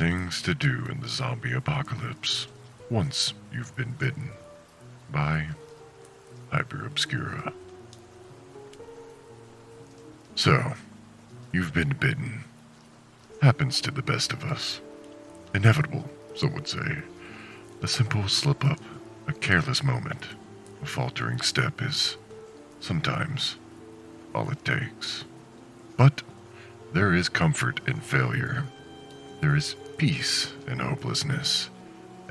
Things to do in the zombie apocalypse once you've been bitten by Hyper Obscura. So, you've been bitten. Happens to the best of us. Inevitable, some would say. A simple slip-up, a careless moment, a faltering step is sometimes all it takes. But there is comfort in failure. There is peace in hopelessness.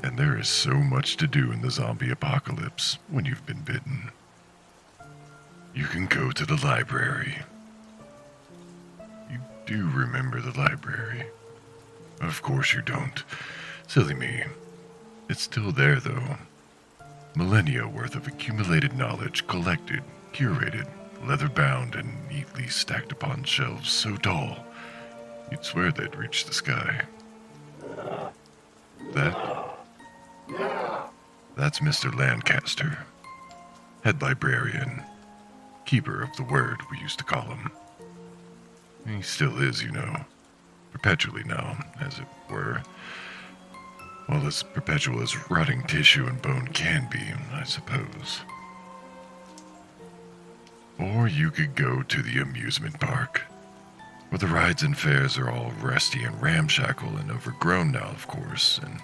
And there is so much to do in the zombie apocalypse when you've been bitten. You can go to the library. You do remember the library. Of course you don't. Silly me. It's still there, though. Millennia worth of accumulated knowledge collected, curated, leather-bound, and neatly stacked upon shelves so tall, you'd swear they'd reach the sky. That's Mr. Lancaster, head librarian, keeper of the word, we used to call him. He still is, you know, perpetually now, as it were. Well, as perpetual as rotting tissue and bone can be, I suppose. Or you could go to the amusement park, where the rides and fairs are all rusty and ramshackle and overgrown now, of course, and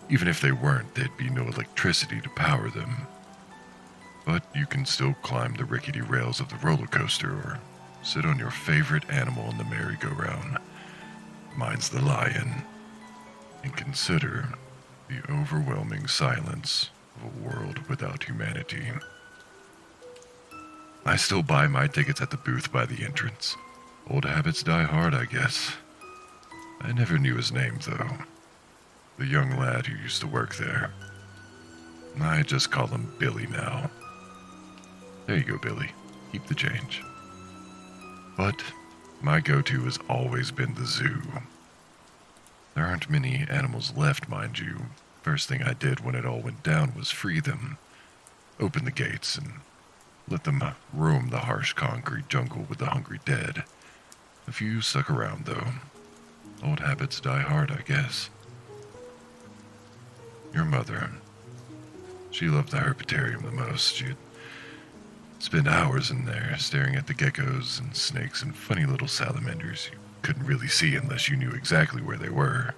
even if they weren't, there'd be no electricity to power them. But you can still climb the rickety rails of the roller coaster or sit on your favorite animal in the merry-go-round. Mine's the lion. And consider the overwhelming silence of a world without humanity. I still buy my tickets at the booth by the entrance. Old habits die hard, I guess. I never knew his name, though. The young lad who used to work there. I just call him Billy now. There you go, Billy. Keep the change. But my go-to has always been the zoo. There aren't many animals left, mind you. First thing I did when it all went down was free them. Open the gates and let them roam the harsh concrete jungle with the hungry dead. A few stuck around, though. Old habits die hard, I guess. Your mother. She loved the herpetarium the most. She'd spend hours in there staring at the geckos and snakes and funny little salamanders you couldn't really see unless you knew exactly where they were.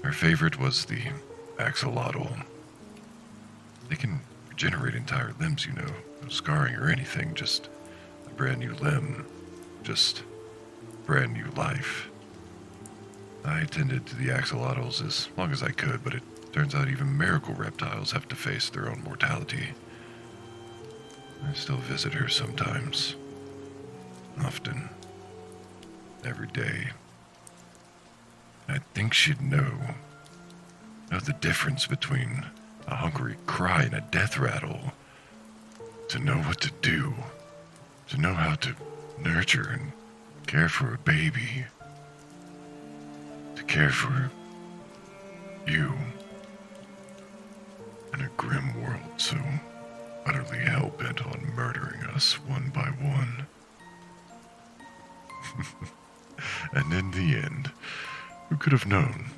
Her favorite was the axolotl. They can regenerate entire limbs, you know. No scarring or anything, just a brand new limb. Just brand new life. I attended to the axolotls as long as I could, but it turns out even miracle reptiles have to face their own mortality. I still visit her sometimes. Often. Every day. I think she'd know the difference between a hungry cry and a death rattle. To know what to do. To know how to nurture and care for a baby. To care for you. In a grim world so utterly hell-bent on murdering us one by one. And in the end, who could have known?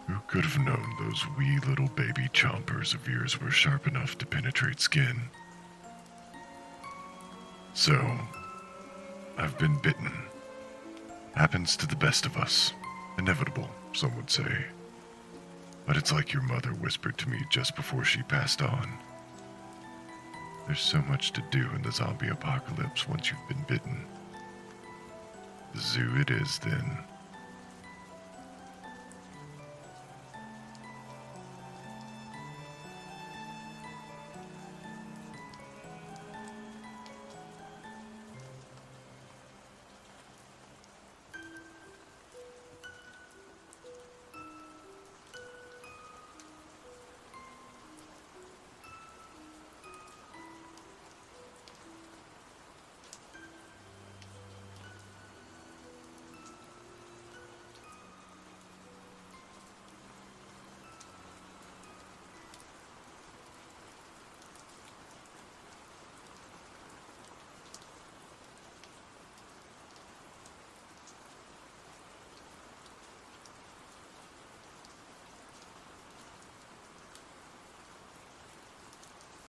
Who could have known those wee little baby chompers of yours were sharp enough to penetrate skin? So, I've been bitten. Happens to the best of us. Inevitable, some would say. But it's like your mother whispered to me just before she passed on. There's so much to do in the zombie apocalypse once you've been bitten. The zoo it is, then.